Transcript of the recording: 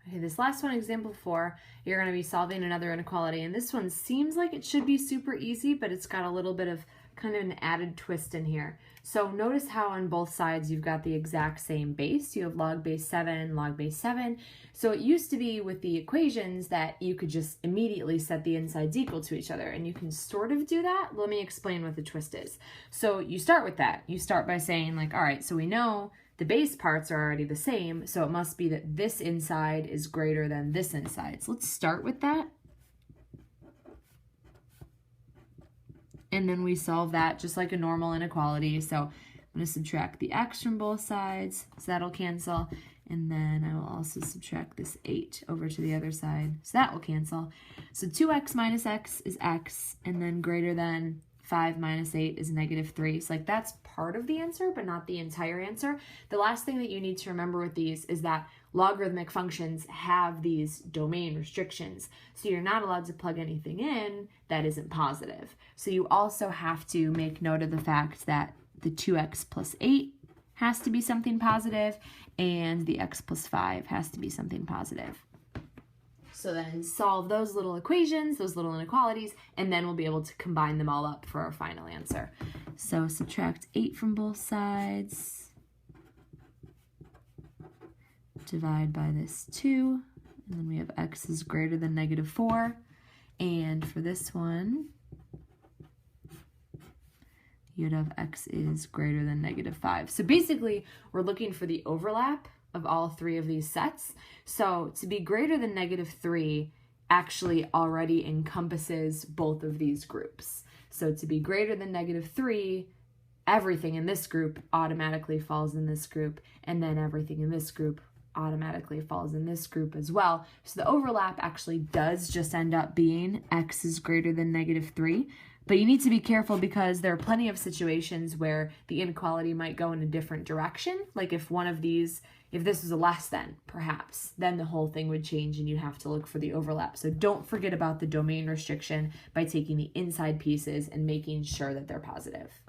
Okay, this last one, example 4, you're going to be solving another inequality, and this one seems like it should be super easy, but it's got a little bit of kind of an added twist in here. So notice how on both sides you've got the exact same base. You have log base 7, log base 7. So it used to be with the equations that you could just immediately set the insides equal to each other, and you can sort of do that. Let me explain what the twist is. So you start with that. You start by saying, like, all right, so we know the base parts are already the same, so it must be that this inside is greater than this inside. So let's start with that. And then we solve that just like a normal inequality. So I'm going to subtract the x from both sides, so that'll cancel. And then I will also subtract this 8 over to the other side, so that will cancel. So 2x minus x is x, and then greater than 5 minus 8 is -3. So like that's part of the answer, but not the entire answer. The last thing that you need to remember with these is that logarithmic functions have these domain restrictions. So you're not allowed to plug anything in that isn't positive. So you also have to make note of the fact that the 2x plus 8 has to be something positive, and the x plus 5 has to be something positive. So then solve those little equations, those little inequalities, and then we'll be able to combine them all up for our final answer. So subtract 8 from both sides, divide by this 2, and then we have x is greater than -4. And for this one, you'd have x is greater than -5. So basically, we're looking for the overlap of all 3 of these sets. So to be greater than -3 actually already encompasses both of these groups. So to be greater than -3, everything in this group automatically falls in this group, and then everything in this group automatically falls in this group as well. So the overlap actually does just end up being x is greater than -3. But you need to be careful because there are plenty of situations where the inequality might go in a different direction. Like if one of these, if this was a less than, perhaps, then the whole thing would change and you'd have to look for the overlap. So don't forget about the domain restriction by taking the inside pieces and making sure that they're positive.